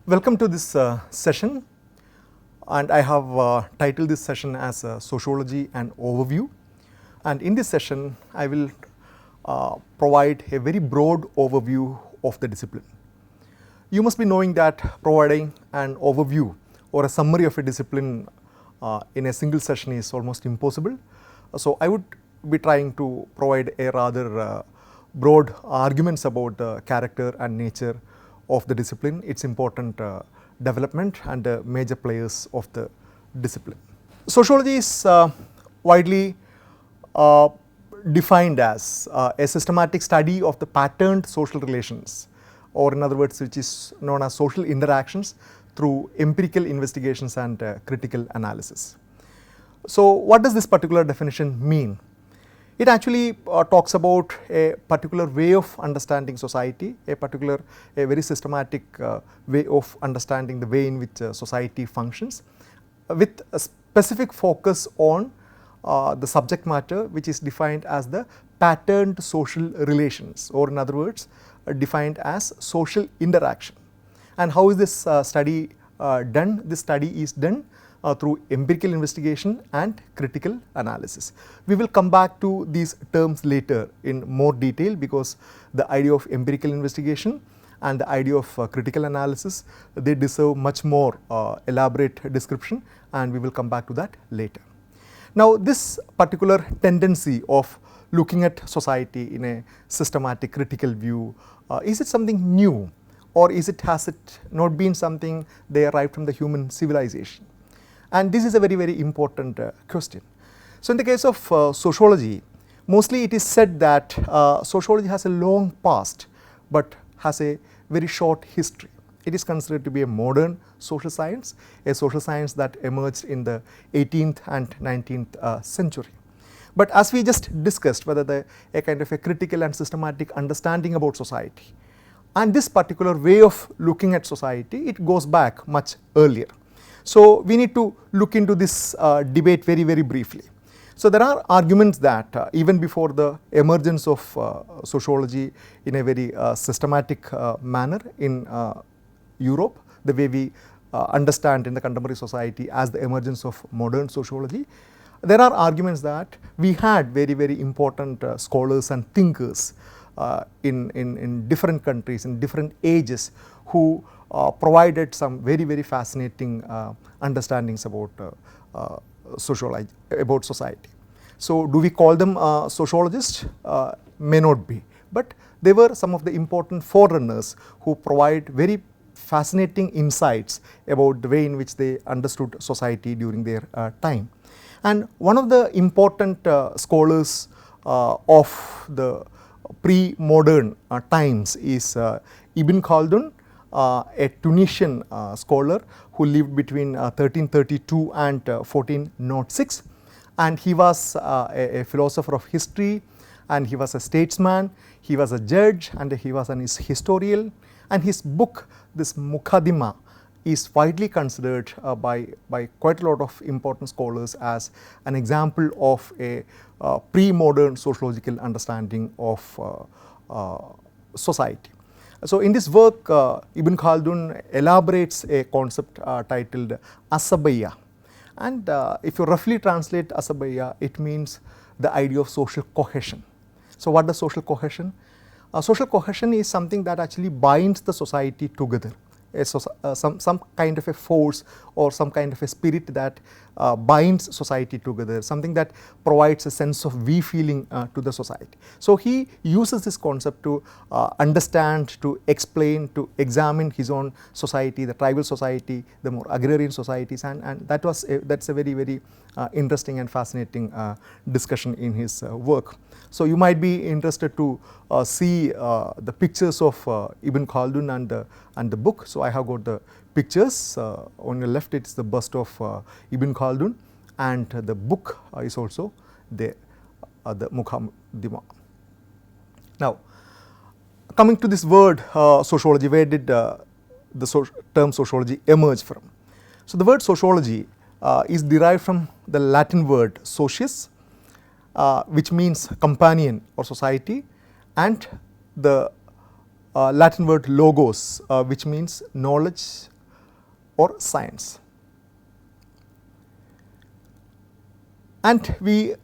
Welcome to this session, and I have titled this session as Sociology and Overview. And in this session, I will provide a very broad overview of the discipline. You must be knowing that providing an overview or a summary of a discipline in a single session is almost impossible. So I would be trying to provide a rather broad arguments about the character and nature of the discipline, its important development and major players of the discipline. Sociology is widely defined as a systematic study of the patterned social relations, or in other words, which is known as social interactions through empirical investigations and critical analysis. So what does this particular definition mean? It actually talks about a particular way of understanding society, a very systematic way of understanding the way in which society functions, with a specific focus on the subject matter, which is defined as the patterned social relations, or in other words, defined as social interaction. And how is this study done? This study is done through empirical investigation and critical analysis. We will come back to these terms later in more detail, because the idea of empirical investigation and the idea of critical analysis, they deserve much more elaborate description, and we will come back to that later. Now, this particular tendency of looking at society in a systematic critical view, is it something new, or has it not been something they arrived from the human civilization? And this is a very important question. So in the case of sociology, mostly it is said that sociology has a long past but has a very short history. It is considered to be a modern social science that emerged in the 18th and 19th century. But as we just discussed, whether a kind of a critical and systematic understanding about society, and this particular way of looking at society, it goes back much earlier. So we need to look into this debate very briefly. So there are arguments that even before the emergence of sociology in a very systematic manner in Europe, the way we understand in the contemporary society as the emergence of modern sociology, there are arguments that we had very important scholars and thinkers in different countries, in different ages, who provided some very fascinating understandings about sociology, about society. So do we call them sociologists? May not be, but they were some of the important forerunners who provide very fascinating insights about the way in which they understood society during their time. And one of the important scholars of the pre-modern times is Ibn Khaldun, a Tunisian scholar who lived between 1332 and 1406, and he was a philosopher of history, and he was a statesman, he was a judge, and he was an historian. And his book, this Muqaddimah, is widely considered by quite a lot of important scholars as an example of a pre-modern sociological understanding of society. So in this work, Ibn Khaldun elaborates a concept titled asabiyya, and if you roughly translate asabiyya, it means the idea of social cohesion. So what does social cohesion? Social cohesion is something that actually binds the society together, some kind of a force or some kind of a spirit that binds society together, something that provides a sense of we feeling to the society. So he uses this concept to understand, to explain, to examine his own society, the tribal society, the more agrarian societies, and that's a very interesting and fascinating discussion in his work. So you might be interested to see the pictures of Ibn Khaldun and the book. So I have got the pictures. On your left, it's the bust of Ibn Khaldun, and the book is also there, the Muqaddimah. Now, coming to this word sociology, where did the term sociology emerge from? So the word sociology is derived from the Latin word socius, which means companion or society, and the Latin word logos, which means knowledge, or science. And we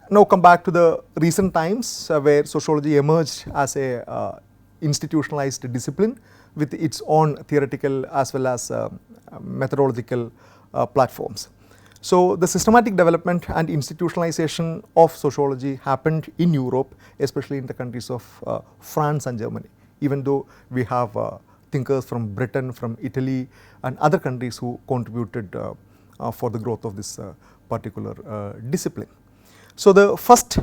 now come back to the recent times where sociology emerged as a institutionalized discipline with its own theoretical as well as methodological platforms. So, the systematic development and institutionalization of sociology happened in Europe, especially in the countries of France and Germany, even though we have thinkers from Britain, from Italy and other countries who contributed for the growth of this particular discipline. So, the first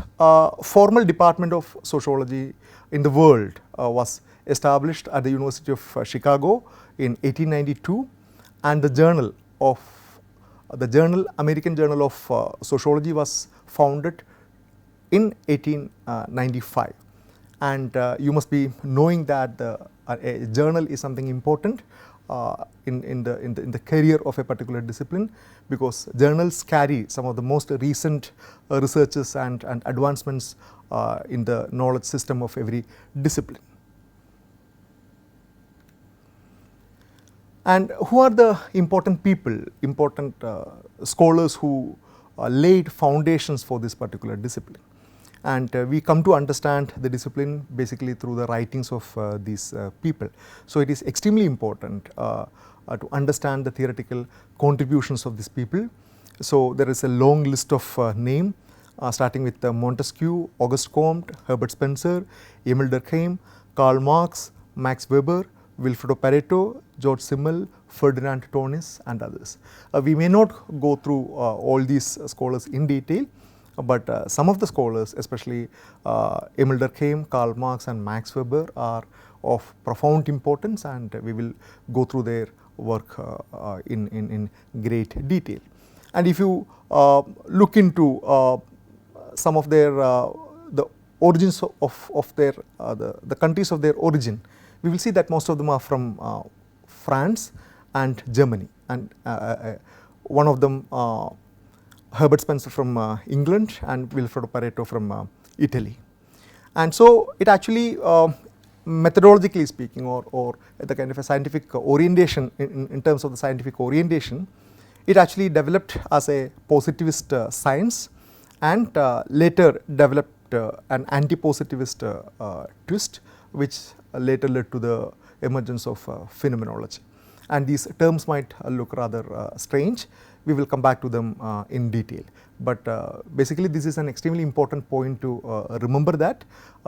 formal department of sociology in the world was established at the University of Chicago in 1892, and the American Journal of Sociology was founded in 1895. And you must be knowing that a journal is something important in the career of a particular discipline, because journals carry some of the most recent researches and advancements in the knowledge system of every discipline. And who are the important people, important scholars who laid foundations for this particular discipline? And we come to understand the discipline basically through the writings of these people. So, it is extremely important to understand the theoretical contributions of these people. So, there is a long list of names starting with Montesquieu, Auguste Comte, Herbert Spencer, Emil Durkheim, Karl Marx, Max Weber, Wilfredo Pareto, George Simmel, Ferdinand Tönnies and others. We may not go through all these scholars in detail, but some of the scholars, especially Emil Durkheim, Karl Marx and Max Weber, are of profound importance, and we will go through their work in great detail. And if you look into some of their the origins of their the countries of their origin, we will see that most of them are from France and Germany, and one of them Herbert Spencer from England and Wilfredo Pareto from Italy. And so, it actually methodologically speaking, or the kind of a scientific orientation in terms of the scientific orientation, it actually developed as a positivist science, and later developed an anti-positivist twist, which later led to the emergence of phenomenology. And these terms might look rather strange. We will come back to them in detail. But basically, this is an extremely important point to remember, that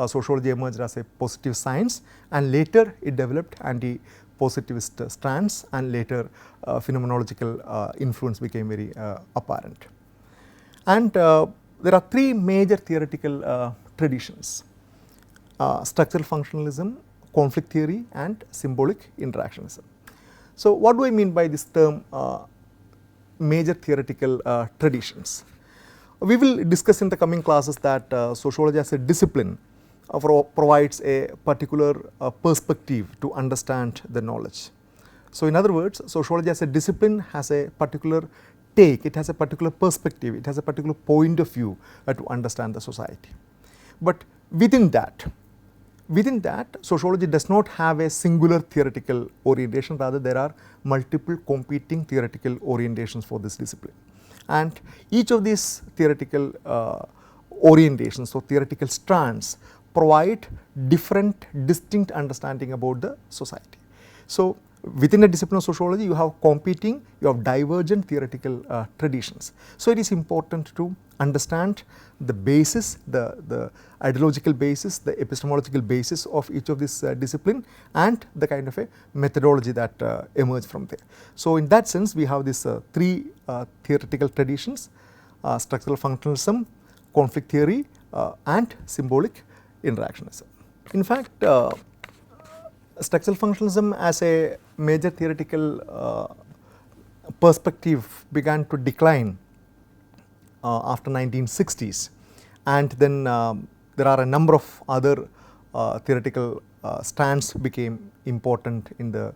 sociology emerged as a positive science, and later it developed anti-positivist strands, and later phenomenological influence became very apparent. And there are three major theoretical traditions: structural functionalism, conflict theory and symbolic interactionism. So, what do I mean by this term major theoretical traditions? We will discuss in the coming classes that sociology as a discipline provides a particular perspective to understand the knowledge. So, in other words, sociology as a discipline has a particular take, it has a particular perspective, it has a particular point of view to understand the society. But within that sociology does not have a singular theoretical orientation, rather there are multiple competing theoretical orientations for this discipline. And each of these theoretical orientations or theoretical strands provide different distinct understanding about the society. So, within a discipline of sociology, you have competing, you have divergent theoretical traditions. So, it is important to understand the basis, the ideological basis, the epistemological basis of each of this discipline, and the kind of a methodology that emerge from there. So, in that sense, we have these three theoretical traditions: structural functionalism, conflict theory and symbolic interactionism. In fact, structural functionalism as a major theoretical perspective began to decline after 1960s, and then there are a number of other theoretical strands became important in the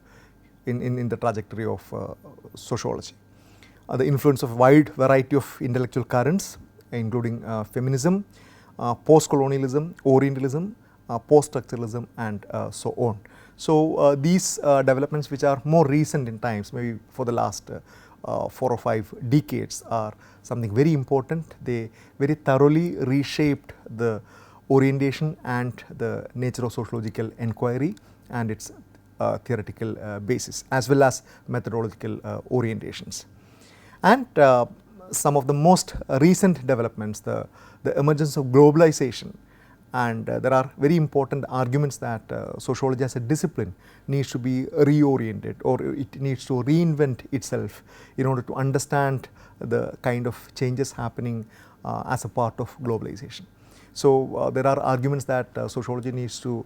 trajectory of sociology. The influence of a wide variety of intellectual currents, including feminism, post-colonialism, Orientalism, post-structuralism and so on. So, these developments which are more recent in times, maybe for the last 4 or 5 decades, are something very important. They very thoroughly reshaped the orientation and the nature of sociological inquiry and its theoretical basis, as well as methodological orientations. And some of the most recent developments, the emergence of globalization, and there are very important arguments that sociology as a discipline needs to be reoriented, or it needs to reinvent itself in order to understand the kind of changes happening as a part of globalization. So, there are arguments that sociology needs to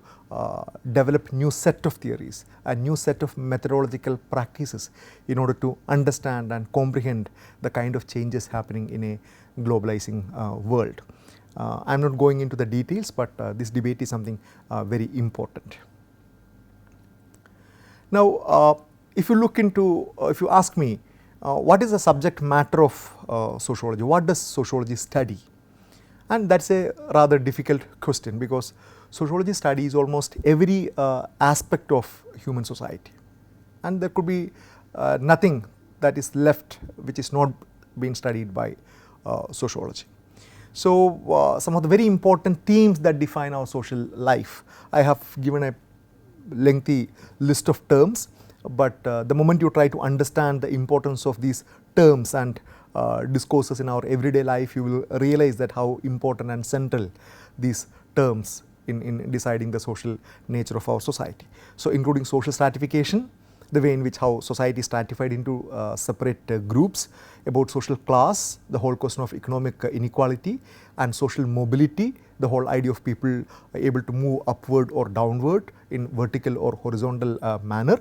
develop new set of theories, a new set of methodological practices in order to understand and comprehend the kind of changes happening in a globalizing world. I am not going into the details, but this debate is something very important. Now, if you look into, if you ask me, what is the subject matter of sociology? What does sociology study? And that is a rather difficult question, because sociology studies almost every aspect of human society, and there could be nothing that is left which is not being studied by sociology. So, some of the very important themes that define our social life, I have given a lengthy list of terms, but the moment you try to understand the importance of these terms and discourses in our everyday life, you will realize that how important and central these terms in deciding the social nature of our society. So, including social stratification, the way in which how society is stratified into separate groups, about social class, the whole question of economic inequality, and social mobility, the whole idea of people able to move upward or downward in vertical or horizontal manner,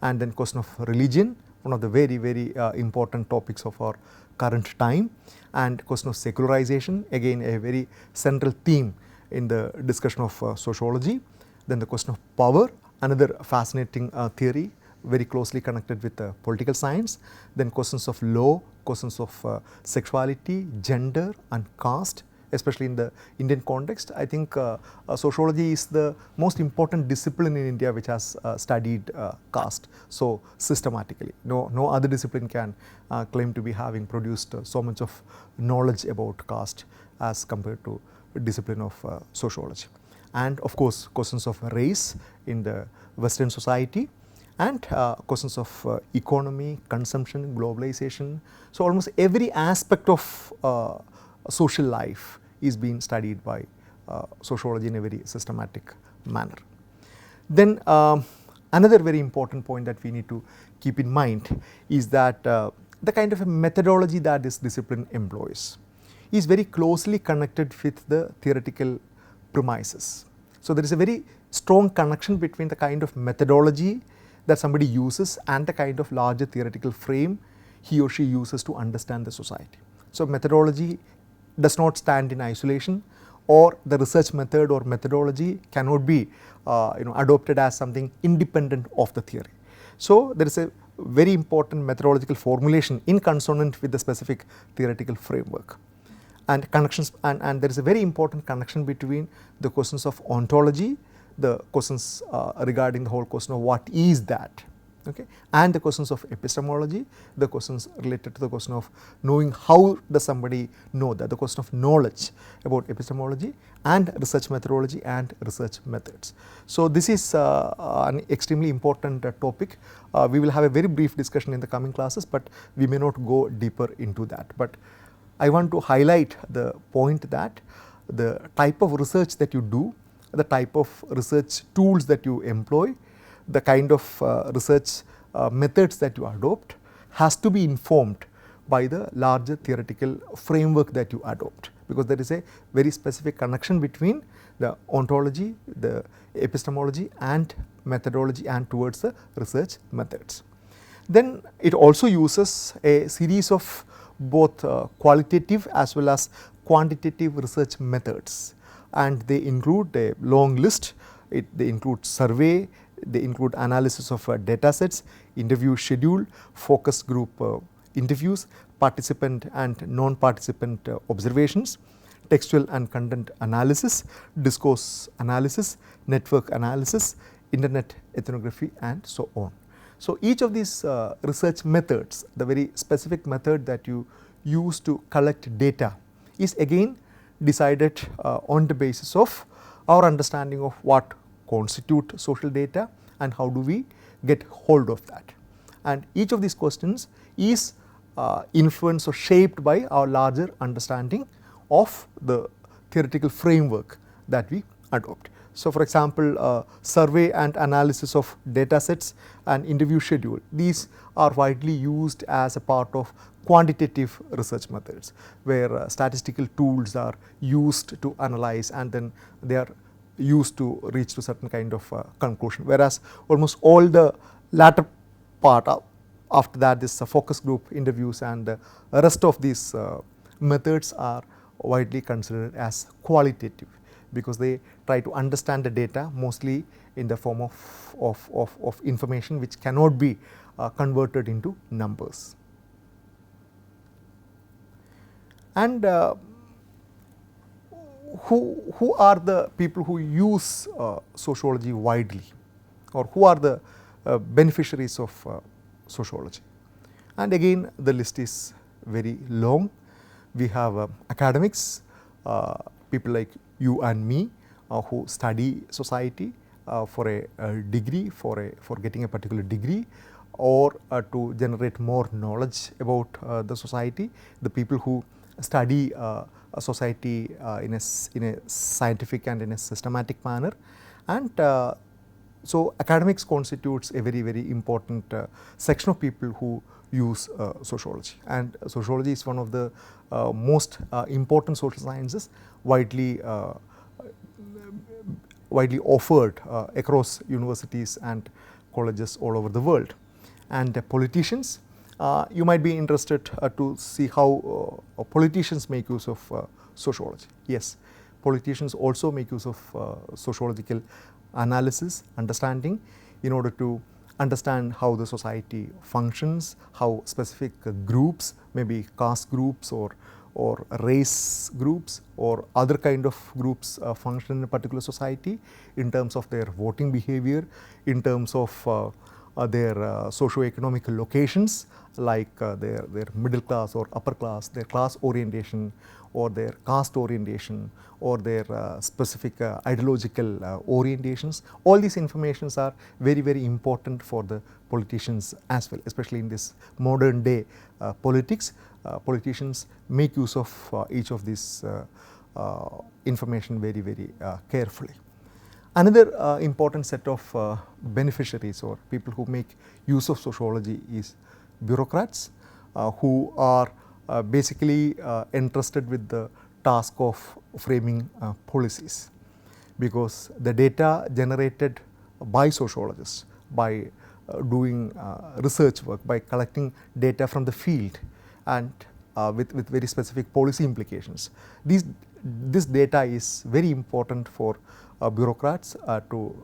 and then question of religion, one of the very important topics of our current time, and question of secularization, again a very central theme in the discussion of sociology. Then the question of power, another fascinating theory very closely connected with political science. Then questions of law, questions of sexuality, gender and caste, especially in the Indian context. I think sociology is the most important discipline in India which has studied caste so systematically. No other discipline can claim to be having produced so much of knowledge about caste as compared to discipline of sociology. And of course, questions of race in the Western society, and questions of economy, consumption, globalization. So, almost every aspect of social life is being studied by sociology in a very systematic manner. Then another very important point that we need to keep in mind is that the kind of a methodology that this discipline employs is very closely connected with the theoretical premises. So, there is a very strong connection between the kind of methodology that somebody uses and the kind of larger theoretical frame he or she uses to understand the society. So, methodology does not stand in isolation, or the research method or methodology cannot be adopted as something independent of the theory. So, there is a very important methodological formulation in consonant with the specific theoretical framework, and connections, and there is a very important connection between the questions of ontology, the questions regarding the whole question of what is that, okay, and the questions of epistemology, the questions related to the question of knowing how does somebody know that, the question of knowledge about epistemology, and research methodology and research methods. So, this is an extremely important topic. We will have a very brief discussion in the coming classes, but we may not go deeper into that. But I want to highlight the point that the type of research that you do, the type of research tools that you employ, the kind of research methods that you adopt has to be informed by the larger theoretical framework that you adopt, because there is a very specific connection between the ontology, the epistemology and methodology and towards the research methods. Then it also uses a series of both qualitative as well as quantitative research methods, and they include a long list. They include survey, they include analysis of data sets, interview schedule, focus group interviews, participant and non-participant observations, textual and content analysis, discourse analysis, network analysis, internet ethnography and so on. So, each of these research methods, the very specific method that you use to collect data is again decided on the basis of our understanding of what constitute social data and how do we get hold of that. And each of these questions is influenced or shaped by our larger understanding of the theoretical framework that we adopt. So, for example, survey and analysis of data sets and interview schedule, these are widely used as a part of quantitative research methods, where statistical tools are used to analyze and then they are used to reach to certain kind of conclusion, whereas almost all the latter part after that, this focus group interviews and the rest of these methods are widely considered as qualitative, because they try to understand the data mostly in the form of information which cannot be converted into numbers. And who are the people who use sociology widely, or who are the beneficiaries of sociology? And again, the list is very long. We have academics, people like you and me who study society for a degree, for getting a particular degree, or to generate more knowledge about the society, the people who study a society in a scientific and in a systematic manner. And so, academics constitutes a very important section of people who use sociology, and sociology is one of the most important social sciences widely offered across universities and colleges all over the world. And politicians, you might be interested to see how politicians make use of sociology. Yes, politicians also make use of sociological analysis, understanding, in order to understand how the society functions, how specific groups, maybe caste groups or race groups or other kind of groups function in a particular society in terms of their voting behavior, in terms of their socio-economic locations, like their middle class or upper class, their class orientation or their caste orientation or their specific ideological orientations. All these informations are very important for the politicians as well, especially in this modern day politics. Politicians make use of each of these information very carefully. Another important set of beneficiaries or people who make use of sociology is bureaucrats, who are basically entrusted with the task of framing policies, because the data generated by sociologists, by doing research work, by collecting data from the field and with very specific policy implications, this data is very important for bureaucrats to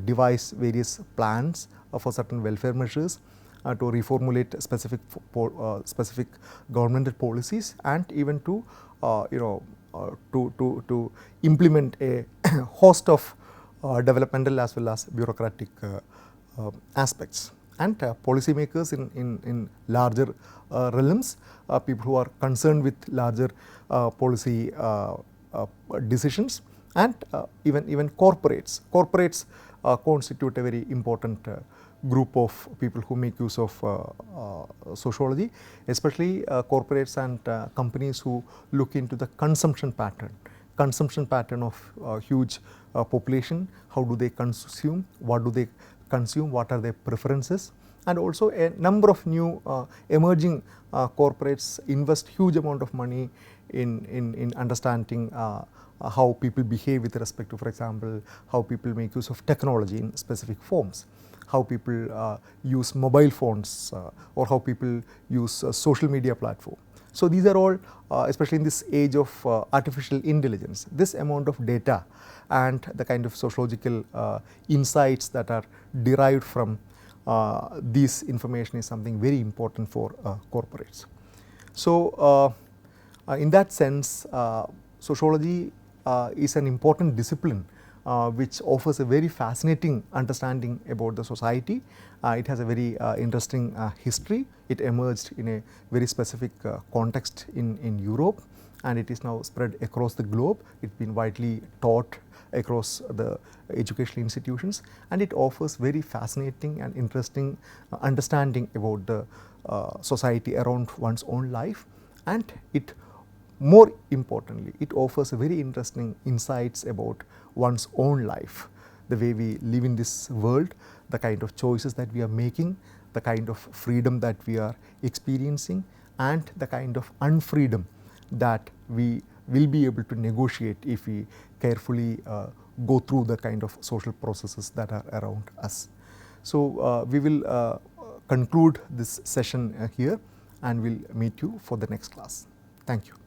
devise various plans for certain welfare measures, to reformulate specific governmental policies, and even to to implement a host of developmental as well as bureaucratic aspects. And policymakers in larger realms, people who are concerned with larger policy decisions, and even corporates. Corporates constitute a very important group of people who make use of sociology, especially corporates and companies who look into the consumption pattern of huge population. How do they consume? What do they consume? What are their preferences? And also a number of new emerging corporates invest huge amount of money in understanding how people behave with respect to, for example, how people make use of technology in specific forms, how people use mobile phones or how people use social media platform. So, these are all especially in this age of artificial intelligence, this amount of data and the kind of sociological insights that are derived from this information is something very important for corporates. So, in that sense, sociology is an important discipline which offers a very fascinating understanding about the society. It has a very interesting history. It emerged in a very specific context in Europe, and it is now spread across the globe. It's been widely taught across the educational institutions, and it offers very fascinating and interesting understanding about the society around one's own life, and it more importantly, it offers very interesting insights about one's own life, the way we live in this world, the kind of choices that we are making, the kind of freedom that we are experiencing, and the kind of unfreedom that we will be able to negotiate if we carefully go through the kind of social processes that are around us. So, we will conclude this session here, and we will meet you for the next class. Thank you.